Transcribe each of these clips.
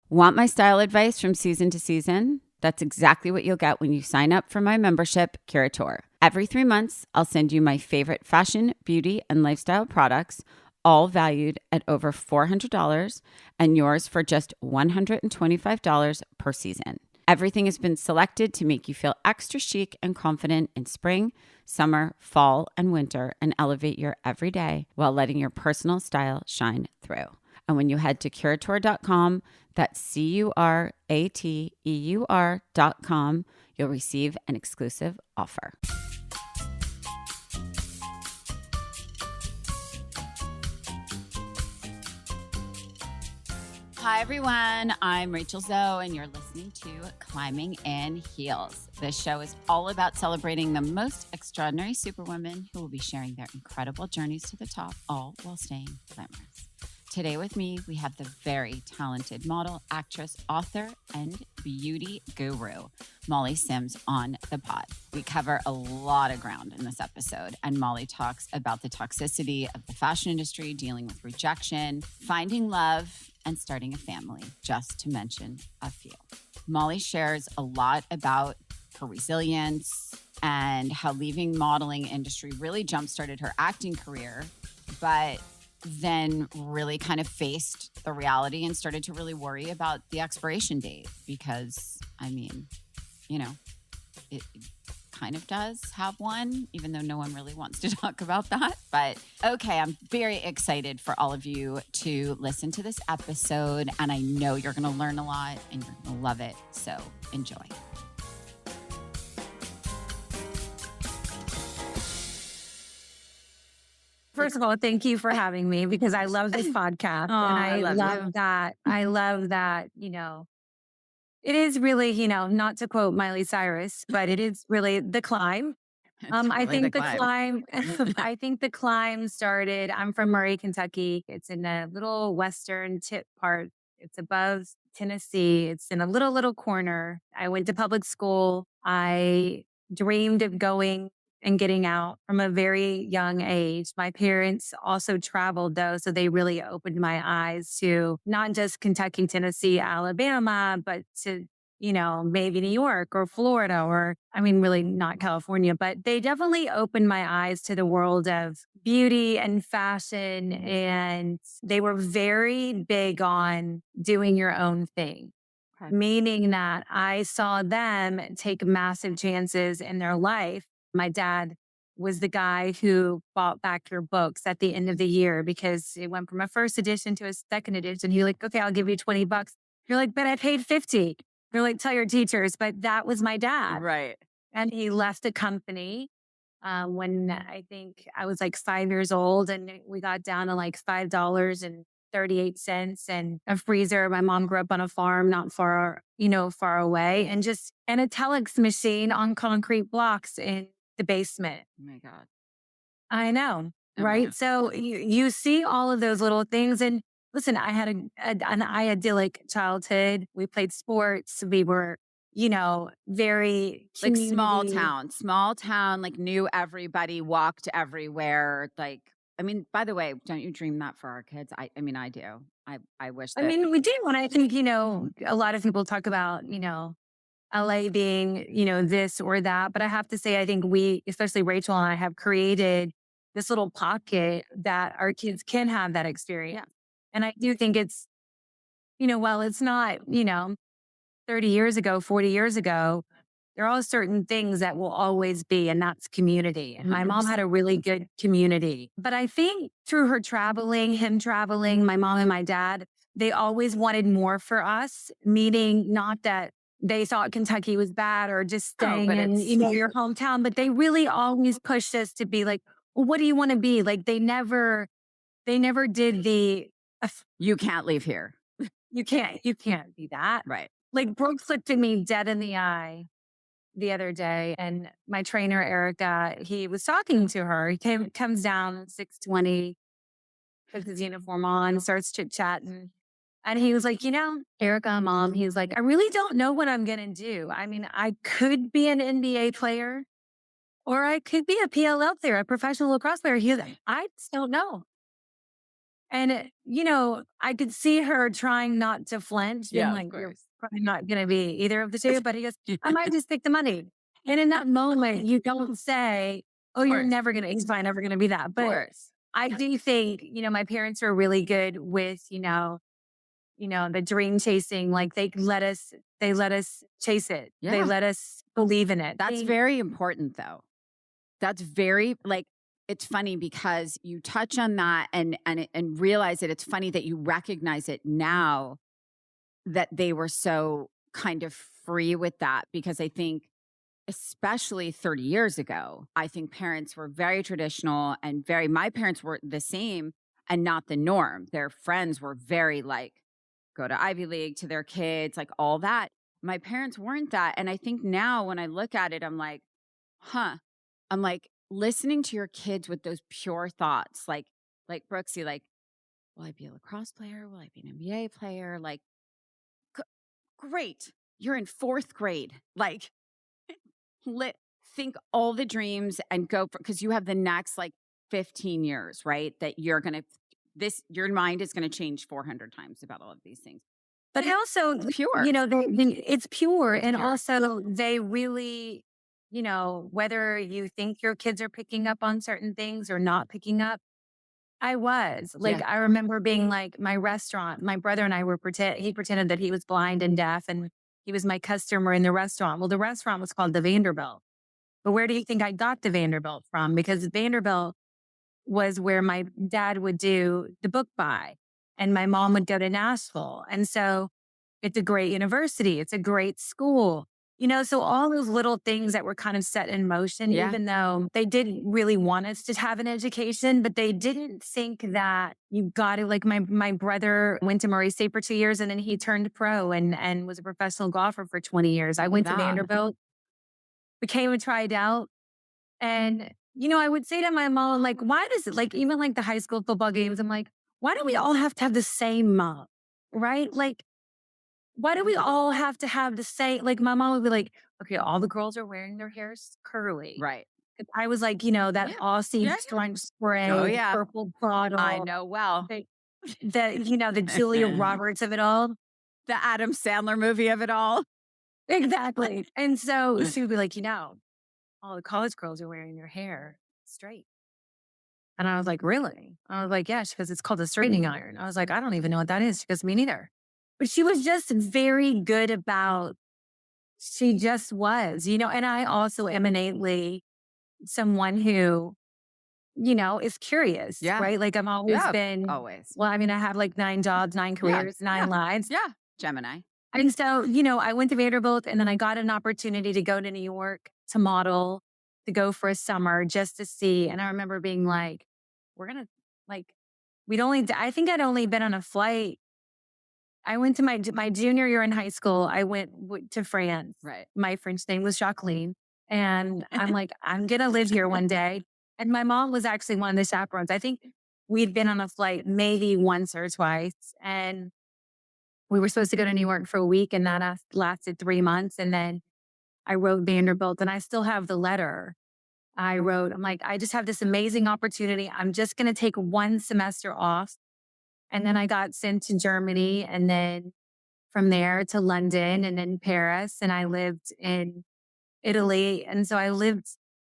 Want my style advice from season to season? That's exactly what you'll get when you sign up for my membership, Curator. Every 3 months, I'll send you my favorite fashion, beauty, and lifestyle products, all valued at over $400 and yours for just $125 per season. Everything has been selected to make you feel extra chic and confident in spring, summer, fall, and winter and elevate your everyday while letting your personal style shine through. And when you head to curator.com, that's CURATEUR.com, you'll receive an exclusive offer. Hi, everyone. I'm Rachel Zoe, and you're listening to Climbing in Heels. This show is all about celebrating the most extraordinary superwomen who will be sharing their incredible journeys to the top, all while staying glamorous. Today with me, we have the very talented model, actress, author, and beauty guru, Molly Sims, on the pod. We cover a lot of ground in this episode, and Molly talks about the toxicity of the fashion industry, dealing with rejection, finding love, and starting a family, just to mention a few. Molly shares a lot about her resilience and how leaving modeling industry really jump-started her acting career, but then really kind of faced the reality and started to really worry about the expiration date because, I mean, you know, it kind of does have one, even though no one really wants to talk about that. But okay, I'm very excited for all of you to listen to this episode, and I know you're going to learn a lot and you're going to love it. So enjoy. First of all, thank you for having me because I love this podcast. And I love that. I love that, it is really, not to quote Miley Cyrus, but it is really the climb. I think the climb, I think the climb started, I'm from Murray, Kentucky. It's in a little western tip part. It's above Tennessee. It's in a little corner. I went to public school. I dreamed of going and getting out from a very young age. My parents also traveled though, so they really opened my eyes to not just Kentucky, Tennessee, Alabama, but to maybe New York or Florida or, I mean, really not California, but they definitely opened my eyes to the world of beauty and fashion. And they were very big on doing your own thing, meaning that I saw them take massive chances in their life. My dad was the guy who bought back your books at the end of the year because it went from a first edition to a second edition. He's like, okay, I'll give you $20. You're like, but I paid 50. You're like, tell your teachers, but that was my dad. Right. And he left the company when I think I was like 5 years old, and we got down to like $5.38 and a freezer. My mom grew up on a farm not far, far away, and a telex machine on concrete blocks in the basement. Oh my God. I know, Oh, right? man. So you see all of those little things. And listen, I had an idyllic childhood. We played sports. We were, very Like community. small town, like knew everybody, walked everywhere. Like, I mean, by the way, don't you dream that for our kids? I mean, I do. I wish I that. mean, we did when I think, a lot of people talk about, LA being, this or that. But I have to say, I think we, especially Rachel and I, have created this little pocket that our kids can have that experience. And I do think it's, while it's not, 30 years ago, 40 years ago, there are certain things that will always be, and that's community. And my mom had a really good community. But I think through her traveling, him traveling, my mom and my dad, they always wanted more for us, meaning not that they thought Kentucky was bad or just staying in, your hometown, but they really always pushed us to be like, well, what do you want to be? Like they never did the, You can't leave here. you can't be that. Right. Like Brooke looked at me dead in the eye the other day, and my trainer, Erica, he was talking to her. He comes down at 6:20, puts his uniform on, starts chit-chatting. And he was like, Erica, mom, he was like, I really don't know what I'm going to do. I mean, I could be an NBA player or I could be a PLL player, a professional lacrosse player. He was like, I just don't know. And, I could see her trying not to flinch, being Yeah, of like, "You're course. probably not going to be either of the two." But he goes, "I might just pick the money." And in that moment, you don't say, "Oh, Of you're course. never going to, he's probably never going to be that." Of But course. I do think, my parents are really good with, the dream chasing. Like they let us chase it. They Yeah. let us believe in it. That's very important though. That's very like it's funny because you touch on that and realize that it's funny that you recognize it now that they were so kind of free with that because I think especially 30 years ago, I think parents were very traditional and very my parents were the same and not the norm. Their friends were very like go to Ivy League to their kids, like all that. My parents weren't that. And I think now when I look at it, I'm like, huh. I'm like listening to your kids with those pure thoughts, like Brooksy, like, will I be a lacrosse player? Will I be an NBA player? Like, g- great. You're in fourth grade. Like, lit, think all the dreams and go for because you have the next like 15 years, right? That you're gonna your mind is gonna change 400 times about all of these things. But also, Pure. it's pure. It's And pure. also, they really, whether you think your kids are picking up on certain things or not picking up, I was. Like, Yeah. I remember being like, my restaurant, my brother and I he pretended that he was blind and deaf and he was my customer in the restaurant. Well, the restaurant was called the Vanderbilt. But where do you think I got the Vanderbilt from? Because Vanderbilt was where my dad would do the book buy and my mom would go to Nashville. And so it's a great university. It's a great school. So all those little things that were kind of set in motion, Yeah. even though they didn't really want us to have an education, but they didn't think that you got to like my brother went to Murray State for 2 years and then he turned pro and was a professional golfer for 20 years. I went to That. Vanderbilt, became a tried out. And, I would say to my mom, like, why does it like even like the high school football games? I'm like, why do we all have to have the same mom? Right? Like, why do we all have to have the same? Like, my mom would be like, okay, all the girls are wearing their hairs curly. Right. I was like, that Yeah. Aussie Yeah. strength Oh spray, the yeah. purple I bottle, know well. the, the Julia Roberts of it all. The Adam Sandler movie of it all. Exactly. And so she would be like, all the college girls are wearing their hair straight. And I was like, really? I was like, yeah. She goes, it's called a straightening iron. I was like, I don't even know what that is. She goes, me neither. But she was just very good about, she just was, and I also am innately someone who, is curious, Yeah. right? Like I've always Yeah. been, Always. well, I mean, I have like 9 jobs, 9 careers, Yeah. 9 lives. Yeah. Gemini. And so, I went to Vanderbilt and then I got an opportunity to go to New York to model, to go for a summer just to see. And I remember being like, we're going to like, I think I'd only been on a flight. I went to my junior year in high school. I went to France. Right. My French name was Jacqueline. And I'm like, I'm going to live here one day. And my mom was actually one of the chaperones. I think we'd been on a flight maybe once or twice. And we were supposed to go to New York for a week and that lasted 3 months. And then I wrote Vanderbilt and I still have the letter I wrote. I'm like, I just have this amazing opportunity. I'm just going to take one semester off. And then I got sent to Germany and then from there to London and then Paris. And I lived in Italy. And so I lived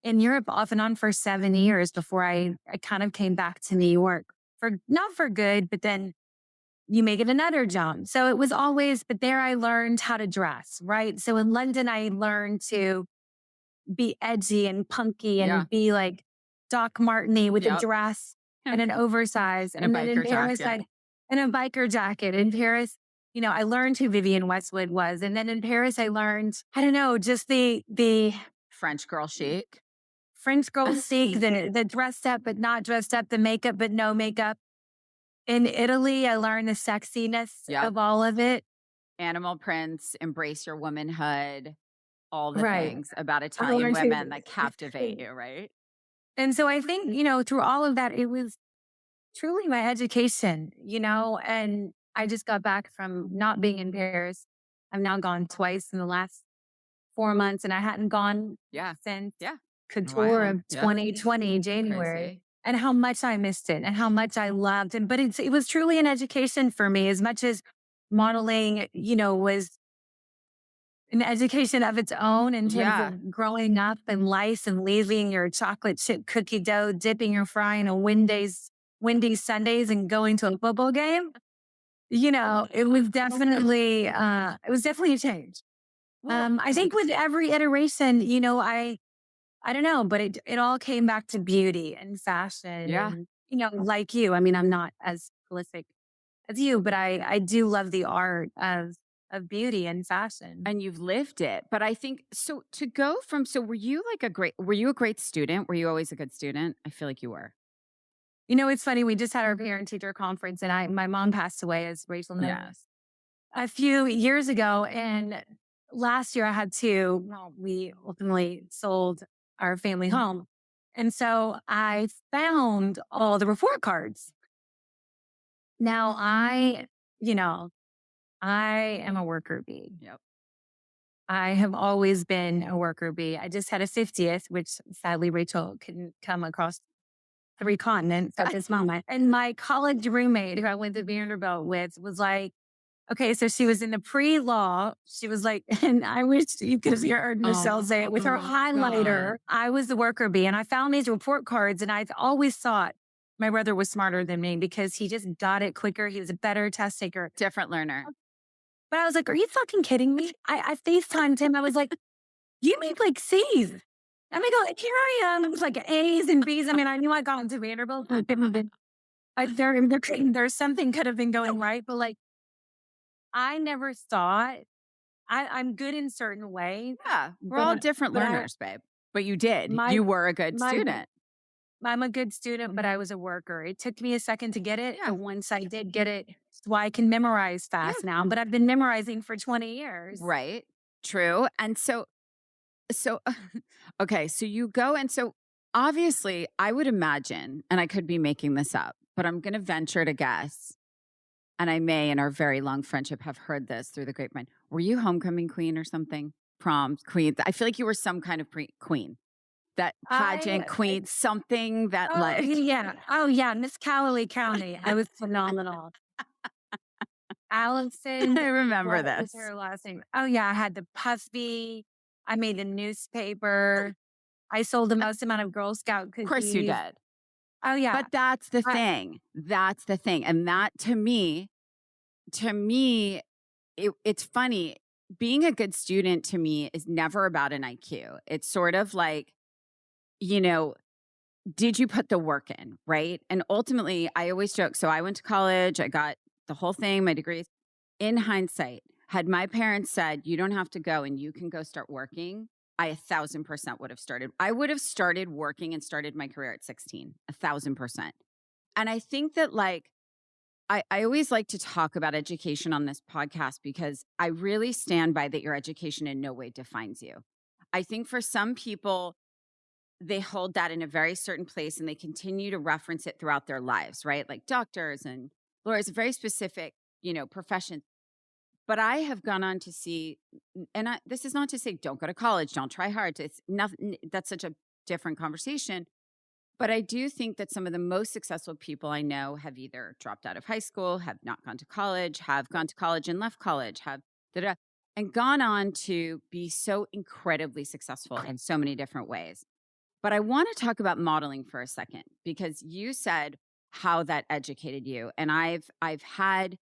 in Europe off and on for 7 years before I kind of came back to New York for not for good, but then you make it another jump. So it was always, but there I learned how to dress, right? So in London, I learned to be edgy and punky Yeah. and be like Doc Marteny with a Yep. dress and an oversized. And a then in biker Paris, jacket. and a biker jacket. In Paris, I learned who Vivienne Westwood was. And then in Paris, I learned, I don't know, just the French girl chic. French girl chic, the dressed up but not dressed up, the makeup but no makeup. In Italy, I learned the sexiness Yep. of all of it. Animal prints, embrace your womanhood, all the Right. things about I Italian learned women that to- captivate you, right? And so I think, through all of that, it was truly my education, and I just got back from not being in Paris. I've now gone twice in the last 4 months and I hadn't gone Yeah. since Yeah. Couture Wild. of Yeah. 2020, January. Crazy. and how much I missed it and how much I loved it. But it was truly an education for me as much as modeling, was an education of its own in terms Yeah. of growing up and life and leaving your chocolate chip cookie dough, dipping your fry in a windy Sundays and going to a football game. It was definitely a change. Well, I think with every iteration, I don't know, but it all came back to beauty and fashion yeah. and, like you. I mean, I'm not as prolific as you, but I do love the art of beauty and fashion. And you've lived it. But I think so to go from so were you a great student? Were you always a good student? I feel like you were. It's funny. We just had our parent teacher conference, and my mom passed away, as Rachel knows, Yes. a few years ago. And last year I had to, well, we ultimately sold our family home. And so I found all the report cards. Now you know, I am a worker bee. Yep. I have always been a worker bee. I just had a 50th, which sadly Rachel couldn't come across 3 continents at this moment. And my college roommate who I went to Vanderbilt with was like, okay, so she was in the pre-law. She was like, and I wish you could have heard Michelle say it with her highlighter. I was the worker bee, and I found these report cards, and I've always thought my brother was smarter than me because he just got it quicker. He was a better test taker. Different learner. But I was like, are you fucking kidding me? I FaceTimed him. I was like, you made like C's. And I go, here I am. It was like A's and B's. I mean, I knew I got into Vanderbilt. There's something could have been going right, but like, I never thought I'm good in certain ways. Yeah. We're all different but learners, babe. But you did. my, You were a good my, student. I'm a good student, but I was a worker. It took me a second to get it. Yeah. But once I did get it, it's why I can memorize fast now. But I've been memorizing for 20 years. Right. True. And so okay, so you go and so obviously I would imagine, and I could be making this up, but I'm gonna venture to guess, and I may in our very long friendship have heard this through the grapevine. Were you homecoming queen or something? Prom queen. I feel like you were some kind of queen. That pageant queen, something that like yeah. Oh, yeah. Miss Cowley County. I was phenomenal. Allison. I remember What was this. her last name? Oh, yeah. I had the puffy. I made the newspaper. I sold the most amount of Girl Scout cookies. Of course you did. Oh, yeah. But that's the thing. That's the thing. And that to me, it's funny. Being a good student to me is never about an IQ. It's sort of like, did you put the work in? Right. And ultimately, I always joke. So I went to college, I got the whole thing, my degrees. In hindsight, had my parents said, you don't have to go and you can go start working, I 1,000% would have started. I would have started working and started my career at 16, 1,000%. And I think that I always like to talk about education on this podcast because I really stand by that your education in no way defines you. I think for some people, they hold that in a very certain place and they continue to reference it throughout their lives, right? Like doctors and lawyers, very specific, professions. But I have gone on to see, and this is not to say don't go to college, don't try hard. It's nothing. That's such a different conversation. But I do think that some of the most successful people I know have either dropped out of high school, have not gone to college, have gone to college and left college, have da-da, and gone on to be so incredibly successful in so many different ways. But I want to talk about modeling for a second because you said how that educated you, and I've had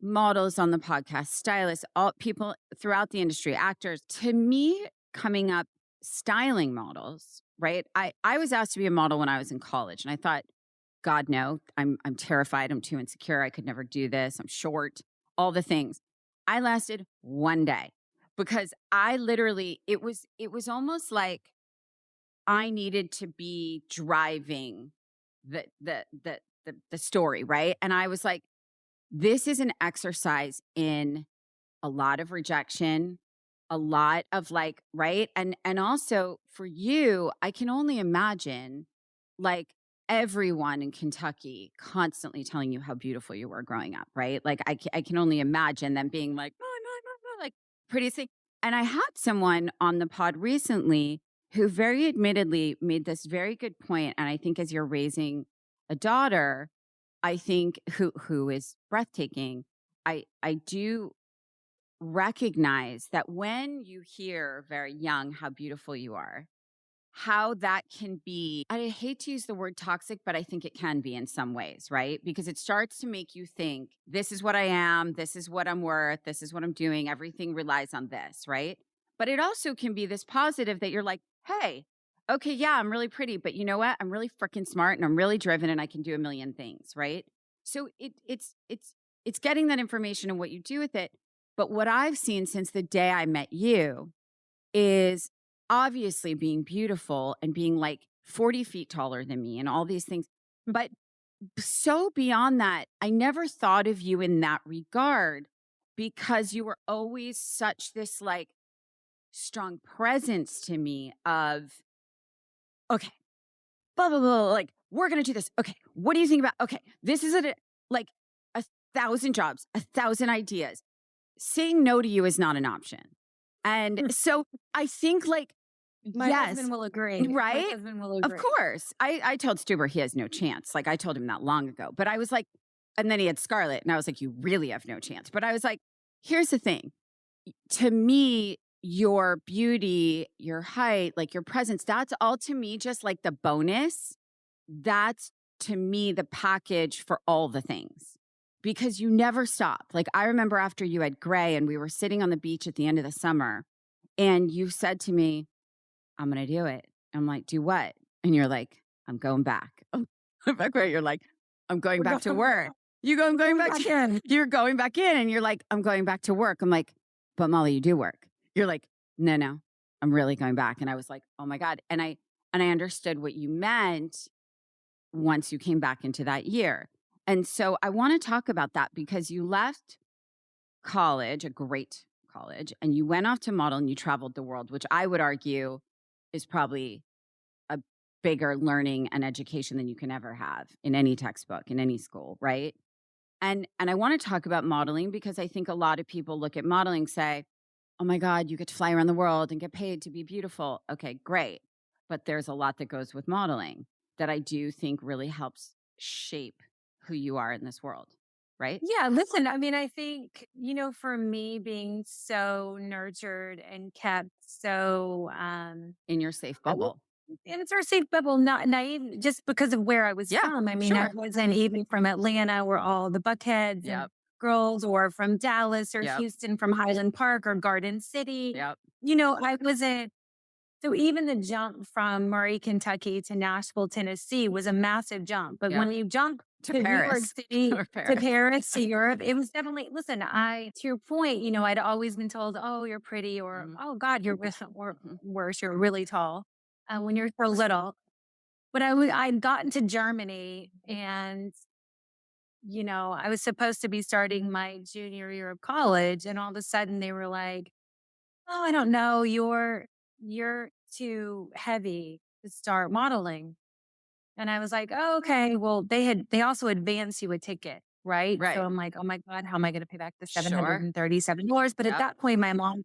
models on the podcast, stylists, all people throughout the industry, actors. To me, coming up, styling models, right? I was asked to be a model when I was in college, and I thought, God, no, I'm terrified. I'm too insecure. I could never do this. I'm short. All the things. I lasted one day because I literally it was almost like I needed to be driving the story, right? And I was like, this is an exercise in a lot of rejection, a lot of right? And also for you, I can only imagine like everyone in Kentucky constantly telling you how beautiful you were growing up, right? Like I can only imagine them being like, oh, no, like prettiest thing. And I had someone on the pod recently who very admittedly made this very good point, and I think as you're raising a daughter, I think who is breathtaking, I do recognize that when you hear very young how beautiful you are, how that can be, I hate to use the word toxic, but I think it can be in some ways, right? Because it starts to make you think, this is what I am, this is what I'm worth, this is what I'm doing, everything relies on this, right? But it also can be this positive that you're like, hey, okay, yeah, I'm really pretty, but you know what? I'm really freaking smart and I'm really driven and I can do a million things, right? So it's getting that information and what you do with it. But what I've seen since the day I met you is obviously being beautiful and being like 40 feet taller than me and all these things. But so beyond that, I never thought of you in that regard because you were always such this like strong presence to me of, okay, blah, blah, blah, like, we're going to do this. Okay. What do you think about? Okay. This is like 1,000 jobs, 1,000 ideas. Saying no to you is not an option. And so I think like, My yes, husband will agree. right? My husband will Of agree. course. I told Stuber he has no chance. Like I told him that long ago. But I was like, and then he had Scarlett, and I was like, you really have no chance. But I was like, here's the thing. To me, your beauty, your height, like your presence, that's all to me just like the bonus. That's to me the package for all the things. Because you never stop. Like I remember after you had Gray and we were sitting on the beach at the end of the summer, and you said to me, I'm going to do it. I'm like, do what? And you're like, I'm going back. Back where you're like, I'm going back to work. You go, I'm going back in. You're going back in and you're like, I'm going back to work. I'm like, but Molly, you do work. You're like, no, I'm really going back. And I was like, oh my God. And I understood what you meant once you came back into that year. And so I want to talk about that because you left college, a great college, and you went off to model and you traveled the world, which I would argue is probably a bigger learning and education than you can ever have in any textbook, in any school, right? And I want to talk about modeling because I think a lot of people look at modeling, say, oh my God, you get to fly around the world and get paid to be beautiful. Okay, great. But there's a lot that goes with modeling that I do think really helps shape who you are in this world, right? Yeah, listen, I mean, I think, for me being so nurtured and kept so In your safe I will- bubble. and it's our safe bubble, not naive, just because of where I was Yeah, from. I mean, I sure. wasn't even from Atlanta, where all the Buckheads and Yep. girls, or from Dallas or Yep. Houston, from Highland Park or Garden City. Yep. I wasn't. So even the jump from Murray, Kentucky to Nashville, Tennessee was a massive jump. But Yep. when you jump To to New York Paris. City, Or to Paris. Paris, to Europe, it was definitely, listen, to your point, I'd always been told, oh, you're pretty, or, Mhm. oh God, you're Mhm. worse, you're really tall when you're so little. But I'd gotten to Germany and, I was supposed to be starting my junior year of college. And all of a sudden they were like, oh, I don't know, you're too heavy to start modeling. And I was like, oh, okay. Well, they also advance you a ticket, right? So Right. I'm like, oh my God, how am I going to pay back the Sure. $737? But at Yep. that point, my mom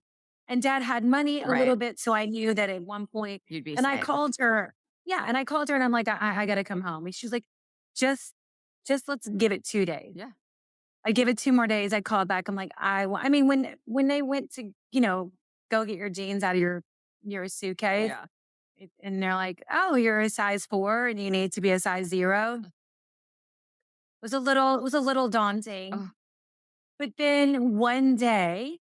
and dad had money a Right. little bit. So I knew that at one point, You'd be and I safe. called her. Yeah. And I called her and I'm like, I got to come home. And she's like, just, just let's give it 2 days. Yeah. I give it 2 more days. I called back. I'm like, I mean, when they went to, go get your jeans out of your suitcase, Yeah. and they're like, oh, you're a size 4 and you need to be a size 0. It was a little daunting. Oh, But then one day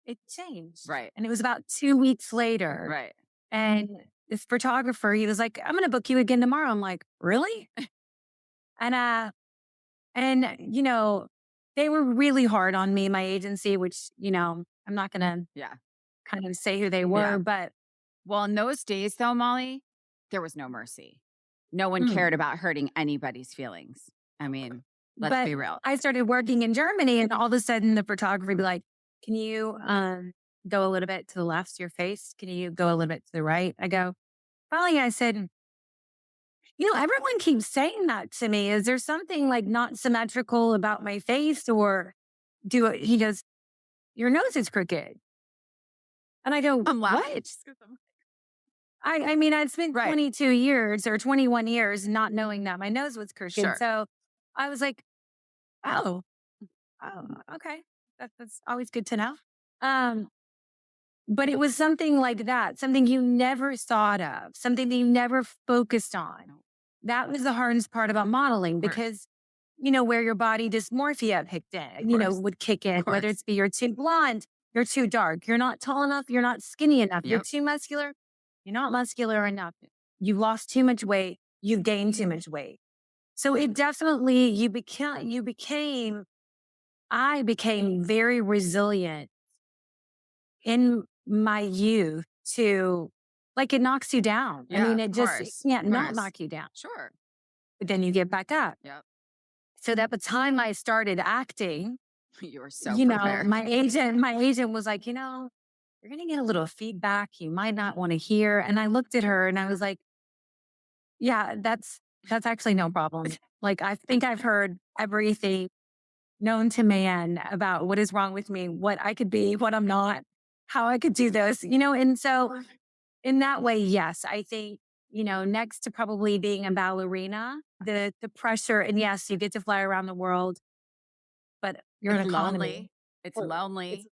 it changed. right. And it was about 2 weeks later. Right. And this photographer, he was like, I'm going to book you again tomorrow. I'm like, really? And they were really hard on me, my agency, which, I'm not going to Yeah. kind of say who they were, Yeah. but Well, in those days, though, Molly, there was no mercy. No one cared about hurting anybody's feelings. I mean, let's but be real. I started working in Germany, and all of a sudden the photographer would be like, can you go a little bit to the left of your face? Can you go a little bit to the right? I go, finally, I said, everyone keeps saying that to me. Is there something like not symmetrical about my face, or he goes, your nose is crooked. And I go, I'm laughing what? just 'cause I'm I mean, I'd spent Right. 22 years or 21 years not knowing that my nose was crooked. Sure. So I was like, oh, oh, okay. That's always good to know. Um, but it was something like that, something you never thought of, something that you never focused on. No, That was the hardest part about modeling of course. because, where your body dysmorphia kicked in, Of course. would kick in, Of whether course. it's be you're too blonde, you're too dark, you're not tall enough, you're not skinny enough, you're Yep. too muscular, you're not muscular enough. You lost too much weight, you've gained too much weight. So it definitely, I became very resilient in my youth to like it knocks you down. I Yeah, mean, of it course. can't Of not course. knock you down, Sure. but then you get back up. Yep. So that the time I started acting, You were so prepared. my agent was like, you're going to get a little feedback you might not want to hear. And I looked at her and I was like, yeah, that's actually no problem. Like, I think I've heard everything known to man about what is wrong with me, what I could be, what I'm not, how I could do this, and so in that way, yes, I think, next to probably being a ballerina, the pressure, and yes, you get to fly around the world, but you're an It's economy. lonely. It's Or It's lonely.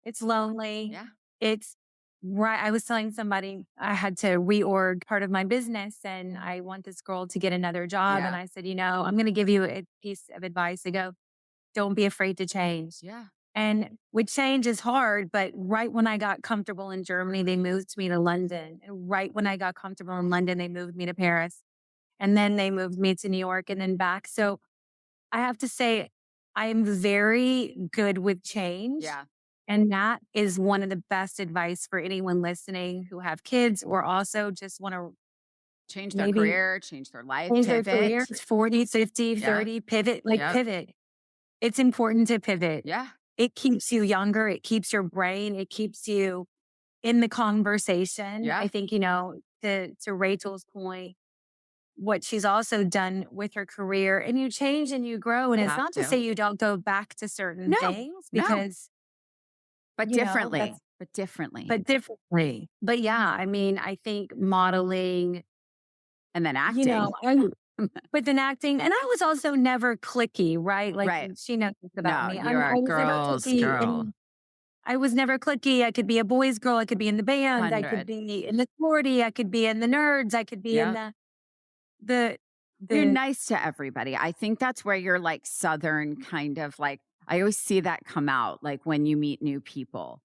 it's lonely. Yeah. It's right. I was telling somebody I had to reorg part of my business and I want this girl to get another job. And Yeah. I said, I'm going to give you a piece of advice. I go, don't be afraid to change. Yeah. And with change is hard, but right when I got comfortable in Germany, they moved me to London. And right when I got comfortable in London, they moved me to Paris. And then they moved me to New York and then back. So I have to say, I am very good with change. Yeah. And that is one of the best advice for anyone listening who have kids or also just want to Change their maybe career, change their life, change their career. pivot. 40, 50, Yep. 30, pivot, Yep. pivot. It's important to pivot. Yeah. It keeps you younger. It keeps your brain. It keeps you in the conversation. I Yeah. think, to Rachel's point, what she's also done with her career and you change and you grow. And it's Have not to to. say you don't go back to certain No. things No. because, But differently. But differently. but differently. But yeah, I mean, I think modeling, And then acting. but then acting, and I was also never clicky, right? Like Right. she knows this about No, me. you're I a was never girl's clicky girl. I was never clicky. I could be a boys' girl. I could be in the band. I could 100. be in the sporty. I could be in the nerds. I could be in Yep. the You're the nice to everybody. I think that's where you're like Southern kind of like, I always see that come out like when you meet new people,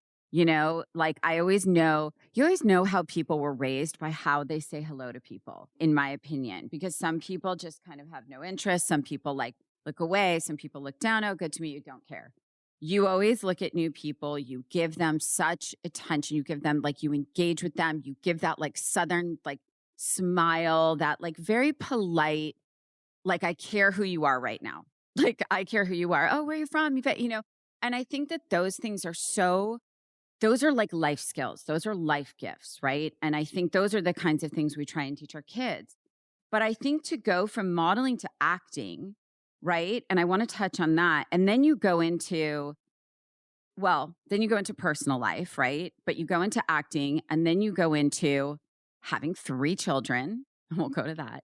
like I always know, you always know how people were raised by how they say hello to people, in my opinion, because some people just kind of have no interest. Some people like look away. Some people look down. Oh, good to meet you. Don't care. You always look at new people. You give them such attention. You give them like, you engage with them. You give that like Southern, like, smile, that like very polite, like I care who you are right now. Like I care who you are. Oh, where are you from? And I think that those things are those are like life skills. Those are life gifts, right? And I think those are the kinds of things we try and teach our kids. But I think to go from modeling to acting, right? And I want to touch on that. And then you go into, personal life, right? But you go into acting and then you go into having 3 children. We'll go to that.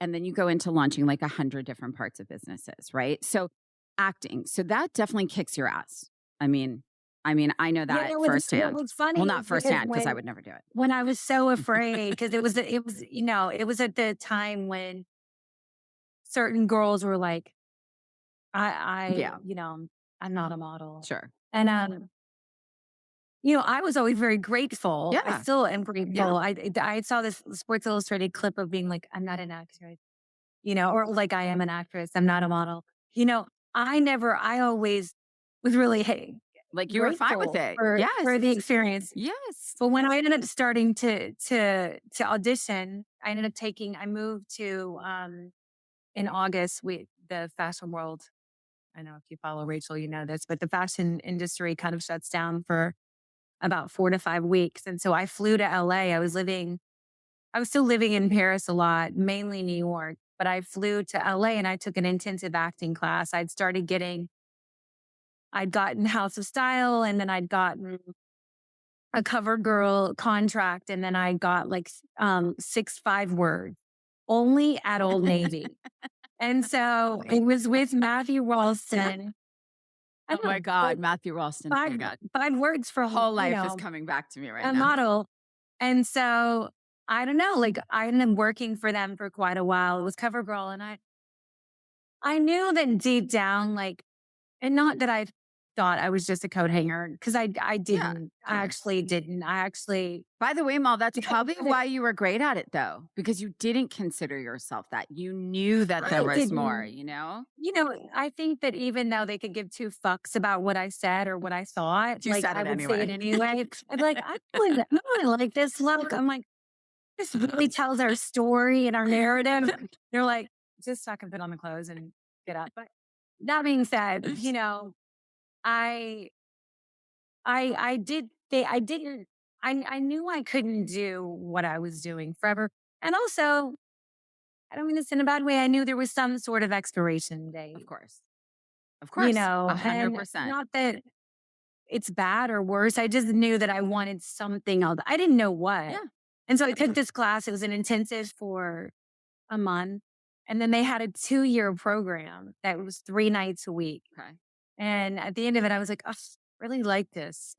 And then you go into launching like 100 different parts of businesses, right? So acting. So that definitely kicks your ass. I mean, I know that what firsthand. was funny Well, is not firsthand because I would never do it. when I was so afraid because it was at the time when certain girls were like, Yeah, I'm not a model, sure. and I was always very grateful. I Yeah. still am grateful. Yeah. I saw this Sports Illustrated clip of being like, I'm not an actress, or like I am an actress. I'm not a model. I always was really Like you were fine with grateful it. for Yes. the experience. Yes. But when I ended up starting to audition, I moved to in August with the fashion world. I know if you follow Rachel, you know this, but the fashion industry kind of shuts down for about 4 to 5 weeks. And so I flew to LA. I was still living in Paris a lot, mainly New York, but I flew to LA and I took an intensive acting class. I'd gotten House of Style and then I'd gotten a cover girl contract, and then I got like 6 5 words only at Old Navy. And so it was with Matthew Ralston. I Oh my know, God, like Matthew Ralston. Oh my God. 5 words from, Whole life is coming back to me right a now. model. And so I don't know, like I ended up working for them for quite a while. It was cover girl. And I knew that deep down, like, and not that I thought I was just a coat hanger, because I Yeah, didn't. I sure. actually didn't. I actually, By the way, Mal, that's because probably why you were great at it though, because you didn't consider yourself that. You knew that there I was more, didn't. you know? I think that even though they could give 2 fucks about what I said or what I thought, You like said I it would say it anyway. anyway. I'd be like, I really like this look. I'm like, this really tells our story and our narrative. They're like, just fucking put on the clothes and get up. But that being said, I I did I didn't I knew I couldn't do what I was doing forever. And also, I don't mean this in a bad way, I knew there was some sort of expiration date, Of course. Of course. and 100%. not that it's bad or worse. I just knew that I wanted something else. I didn't know what. Yeah. And so I took this class. It was an intensive for a month. And then they had a 2 year program that was 3 nights a week. Okay. And at the end of it, I was like, oh, really like this,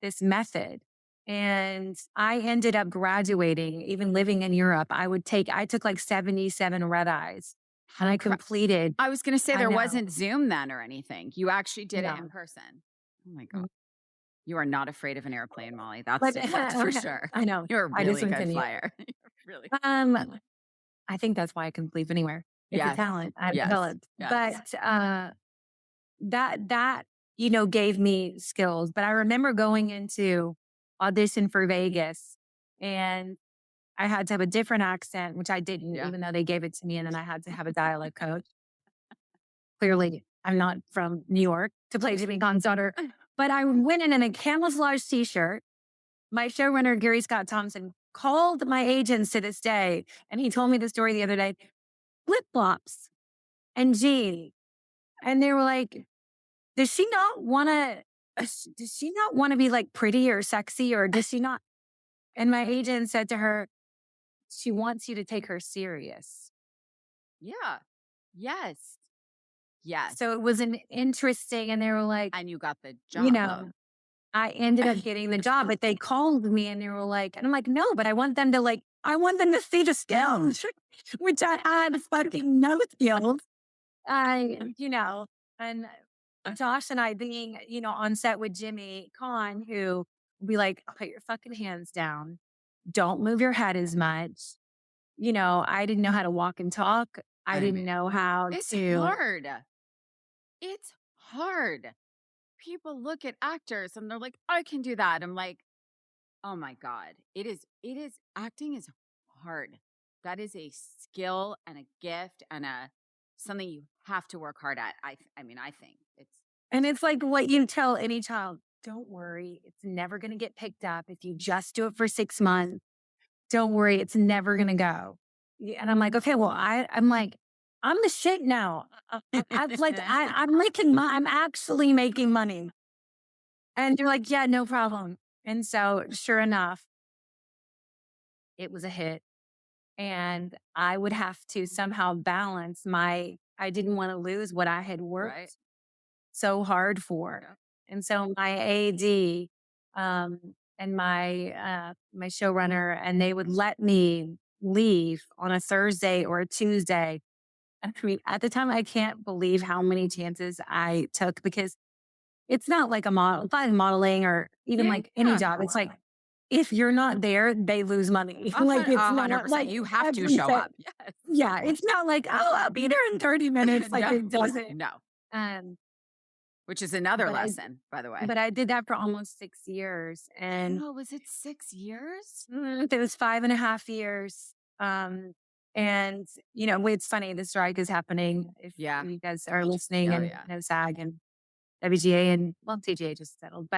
this method. And I ended up graduating, even living in Europe. I took like 77 red eyes, and I completed. I was going to say I there know. wasn't Zoom then or anything. You actually did it in No. person. Oh my Mm. God. You are not afraid of an airplane, Molly. That's But for sure. I know. You're a I just really good continue. flyer. You're really. I think that's why I can sleep anywhere. It's a Yes. talent I've Yes. developed. Yes. But that gave me skills. But I remember going into audition for Vegas, and I had to have a different accent, which I didn't, Yeah. even though they gave it to me, and then I had to have a dialect coach. Clearly, I'm not from New York to play Jimmy Kahn's daughter. But I went in a camouflage t-shirt. My showrunner, Gary Scott Thompson, called my agents to this day, and he told me the story the other day. Flip-flops and jeans. And they were like, does she not want to be like pretty or sexy, or does she not? And my agent said to her, she wants you to take her serious. Yeah. Yes. Yes. So it was an interesting, and they were like, and you got the job. I ended up getting the job, but they called me and they were like, and I'm like, no, but I want them to see the skills, which I had fucking no skills. And Josh and I being, on set with Jimmy Kahn, who would be like, put your fucking hands down. Don't move your head as much. I didn't know how to walk and talk. I didn't know how It's to. hard. It's hard. People look at actors and they're like, I can do that. I'm like, oh my God. Acting is hard. That is a skill and a gift and something you have to work hard at. I think it's. And it's like what you tell any child, don't worry. It's never going to get picked up. If you just do it for 6 months, don't worry. It's never going to go. And I'm like, okay, well, I'm the shit now. I'm actually making money. And they're like, yeah, no problem. And so sure enough, it was a hit. And I would have to somehow balance I didn't want to lose what I had worked so hard for. Yeah. And so my AD, and my showrunner, and they would let me leave on a Thursday or a Tuesday. I mean, at the time, I can't believe how many chances I took, because it's not like it's not modeling or even like any job. It's like, if you're not there, they lose money. Like it's 100%. Like you have to show up. Yes. Yeah, it's not like, oh, I'll be there in 30 minutes. Like it doesn't. No. Which is another lesson, by the way. But I did that for almost 6 years. And was it 6 years? It was 5.5 years. And it's funny, the strike is happening. If you guys are listening, and no SAG and WGA and TGA just settled.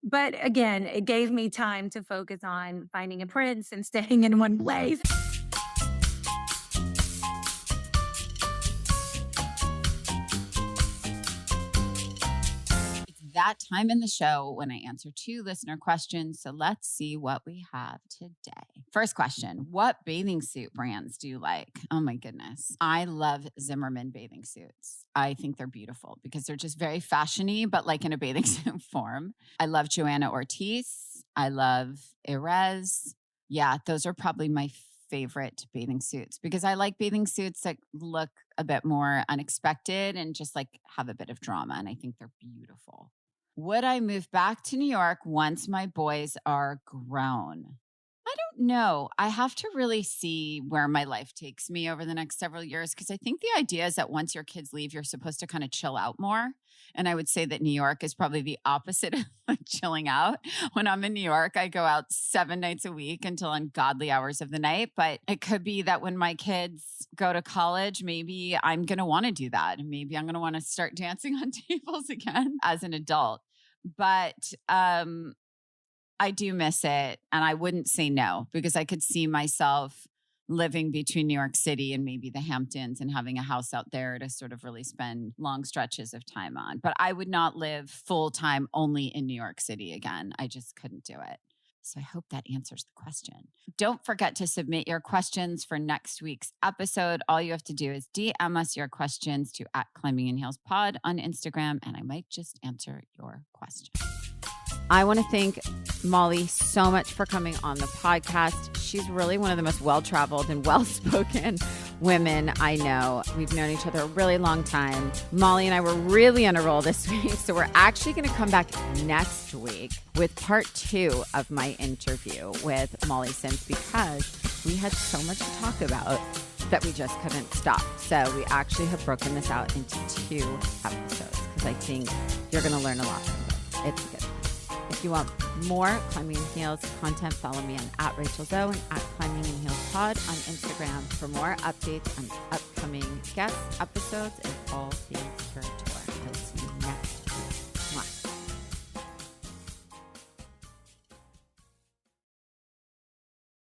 But again, it gave me time to focus on finding a prince and staying in one place. that time in the show when I answer 2 listener questions. So let's see what we have today. First question, what bathing suit brands do you like? Oh my goodness. I love Zimmermann bathing suits. I think they're beautiful because they're just very fashiony, but like in a bathing suit form. I love Joanna Ortiz. I love Erez. Yeah, those are probably my favorite bathing suits because I like bathing suits that look a bit more unexpected and just like have a bit of drama. And I think they're beautiful. Would I move back to New York once my boys are grown? I don't know. I have to really see where my life takes me over the next several years because I think the idea is that once your kids leave, you're supposed to kind of chill out more. And I would say that New York is probably the opposite of chilling out. When I'm in New York, I go out 7 nights a week until ungodly hours of the night. But it could be that when my kids go to college, maybe I'm going to want to do that. And maybe I'm going to want to start dancing on tables again as an adult. But I do miss it. And I wouldn't say no because I could see myself living between New York City and maybe the Hamptons and having a house out there to sort of really spend long stretches of time on. But I would not live full time only in New York City again. I just couldn't do it. So I hope that answers the question. Don't forget to submit your questions for next week's episode. All you have to do is DM us your questions to @ClimbingInHeelsPod on Instagram, and I might just answer your question. I want to thank Molly so much for coming on the podcast. She's really one of the most well-traveled and well-spoken women I know. We've known each other a really long time. Molly and I were really on a roll this week, so we're actually going to come back next week with part 2 of my interview with Molly Sims because we had so much to talk about that we just couldn't stop. So we actually have broken this out into 2 episodes because I think you're going to learn a lot from it. It's good. If you want more Climbing in Heels content, follow me on @RachelZoe and @ClimbingInHeelsPod on Instagram for more updates on upcoming guest episodes and all things spiritual.